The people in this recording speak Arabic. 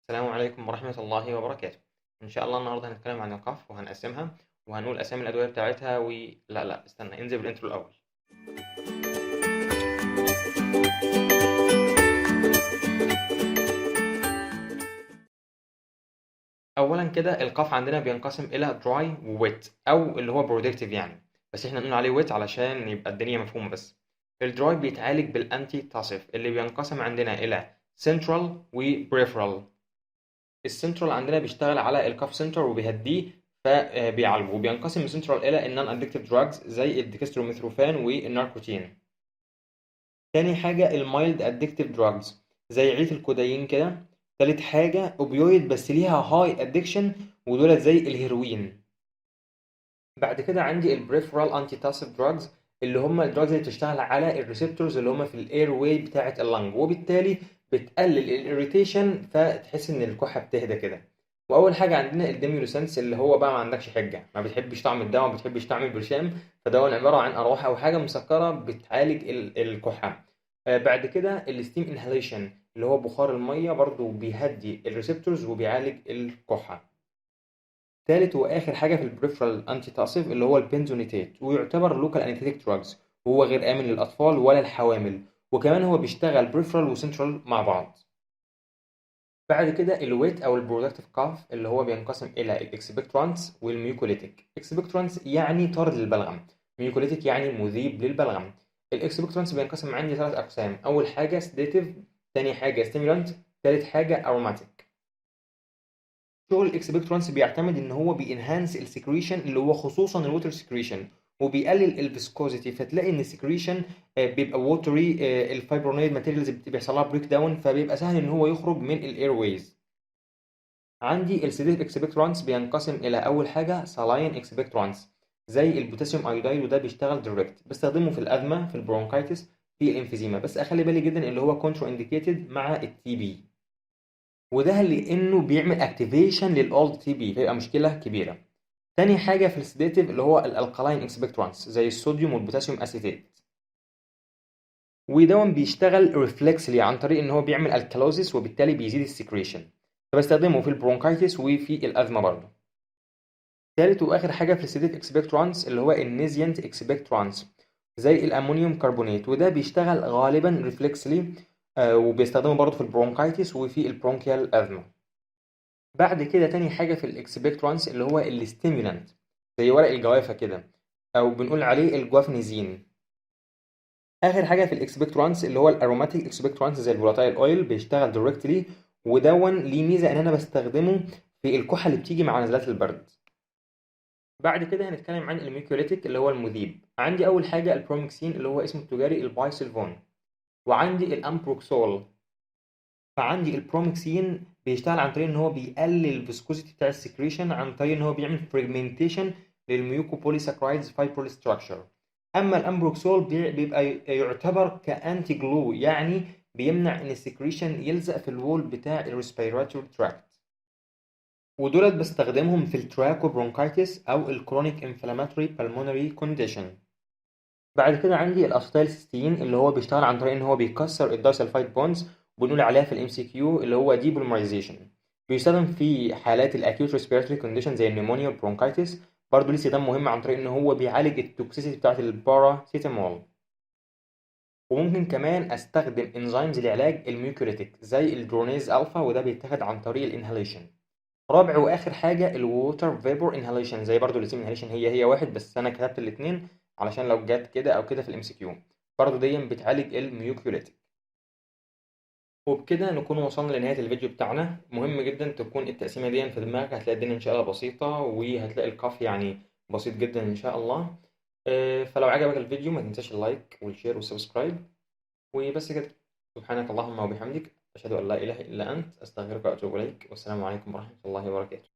السلام عليكم ورحمة الله وبركاته. إن شاء الله النهاردة هنتكلم عن القاف وهنقسمها وهنقول أسامي الأدوية بتاعتها لا استنى انزل بالإنترو الأول. أولا كده القاف عندنا بينقسم إلى dry و wet أو اللي هو productive يعني، بس إحنا بنقول عليه wet علشان يبقى الدنيا مفهومة بس. الدراي بيتعالج بالأنتي تاسيف اللي بينقسم عندنا إلى central و peripheral. السنترال عندنا بيشتغل على الكاف سنتر وبيهديه فبيعالجه، وبينقسم السنترال الى النون ادكتيف دراجز زي الديكستروميثروفان والناركوتين. تاني حاجه المايلد ادكتيف دراجز زي عيله الكودايين كده. تالت حاجه اوبيويد بس ليها هاي ادكشن ودولت زي الهيروين. بعد كده عندي البريفرال انتيتاسيف دراجز اللي هم الدراجز اللي بتشتغل على الريسبتورز اللي هم في الاير واي بتاعه اللنج، وبالتالي بتقلل الاريتيشن فتحس ان الكحه بتهدى كده. واول حاجه عندنا الديميولوسنس اللي هو بقى ما عندكش حجه، ما بتحبش طعم الدواء، ما بتحبش طعم البرشام، فدواء عباره عن اروح او حاجه مسكره بتعالج الكحه. بعد كده الستيم انهاليشن اللي هو بخار الميه برضو بيهدي الريسبتورز وبيعالج الكحه. تالت واخر حاجه في البريفرال انتي تاسيف اللي هو البنزونيتات، ويعتبر لوكال انستيك دراجز وهو غير امن للاطفال ولا الحوامل، وكمان هو بيشتغل بريفرال وسنترال مع بعض. بعد كده الويت او البرودكتيف كاف اللي هو بينقسم الى الاكسبكترانتس والميوكوليتيك. اكسبكترانتس يعني طارد للبلغم، ميوكوليتيك يعني مذيب للبلغم. الاكسبكترانتس بينقسم عندي ثلاث اقسام، اول حاجه سيديتيف، تاني حاجه ستيمولانت، تالت حاجه اروماتيك. شغل الاكسبكتورانس بيعتمد ان هو بينهانس السكريشن اللي هو خصوصا الووتر سكريشن، وبيقلل الفيسكوزيتي، فتلاقي ان السكريشن بيبقى ووتري، الفايبرونيد ماتيريالز بيحصل لها بريك داون فبيبقى سهل ان هو يخرج من الاير ويز. عندي السيديف اكسبكتورانس بينقسم الى اول حاجه سالاين اكسبكتورانس زي البوتاسيوم ايودايد، وده بيشتغل دايركت، بستخدمه في الازمه، في البرونكايتس، في الانفيزيما، بس اخلي بالي جدا اللي هو كونترا انديكيتد مع التي بي، وده لانه بيعمل اكتيفيشن للاولد تي بي فيبقى مشكله كبيره. تاني حاجه في السيديتيف اللي هو الالكالاين اكسبكتورانس زي الصوديوم والبوتاسيوم اسيتيت، ودون بيشتغل ريفلكسلي عن طريق ان هو بيعمل الكالوزيس وبالتالي بيزيد السكريشن، فبستخدمه في البرونكايتس وفي الازمه برضه. تالت واخر حاجه في السيديت اكسبكتورانس اللي هو النيزيانت اكسبكتورانس زي الامونيوم كربونات، وده بيشتغل غالبا ريفلكسلي، وبيستخدمه برضه في البرونكايتس وفي البرونكيال ازمه. بعد كده تاني حاجة في الاكسبكتورانس اللي هو الستيمولانت زي ورق الجوافة كده، أو بنقول عليه الجوافنيزين. آخر حاجة في الاكسبكتورانس اللي هو الاروماتيك اكسبكتورانس زي الفولاتايل اويل، بيشتغل دايركتلي، ودون ليه ميزة إن أنا بستخدمه في الكحة اللي بتيجي مع نزلات البرد. بعد كده هنتكلم عن الميكوليتيك اللي هو المذيب. عندي أول حاجة البروميكسين اللي هو اسمه التجاري البايسلفون، وعندي الأمبروكسول. فعندي البروميكسين بيشتغل عن طريق ان هو بيقلل الفيسكوزيتي بتاع السكريشن عن طريق ان هو بيعمل فريجمنتيشن للميوكوبوليساكرايدز فايبرول ستراكشر. اما الامبروكسول بيبقى يعتبر كانتي جلو، يعني بيمنع ان السكريشن يلزق في الوول بتاع الريسبيراتوري تراكت، ودولت بستخدمهم في التراكو برونكايتس او الكرونيك انفلاماتوري بالمونري كونديشن. بعد كده عندي الاسيتايلسيستين اللي هو بيشتغل عن طريق ان هو بيكسر الدايسلفايد بونز، وبنقول عليها في الام سي كيو اللي هو ديبوليمرايزيشن. بيستخدم في حالات الاكيوت ريسبيراتوري كونديشن زي النيمونيا والبرونكايتس. برضه ليه استخدام مهم عن طريق ان هو بيعالج التوكسيسيتي بتاعت الباراسيتامول. وممكن كمان استخدم انزيمز لعلاج الميوكوريتيك زي الدرونيز الفا، وده بيتاخد عن طريق الانهاليشن. رابع واخر حاجه الووتر فيبور انهاليشن زي برضو الستيم انهاليشن، هي واحد بس انا كتبت الاثنين علشان لو جت كده او كده في الام سي كيو. برضو دي بتعالج الميوكيوليتيك. وبكده نكون وصلنا لنهايه الفيديو بتاعنا. مهم جدا تكون التقسيمه دي في دماغك، هتلاقي الدنيا ان شاء الله بسيطه، وهتلاقي القاف يعني بسيط جدا ان شاء الله. فلو عجبك الفيديو ما تنساش اللايك والشير والسبسكرايب، وبس كده. سبحانك اللهم وبحمدك، اشهد ان لا اله الا انت، استغفرك واتوب اليك، والسلام عليكم ورحمه الله وبركاته.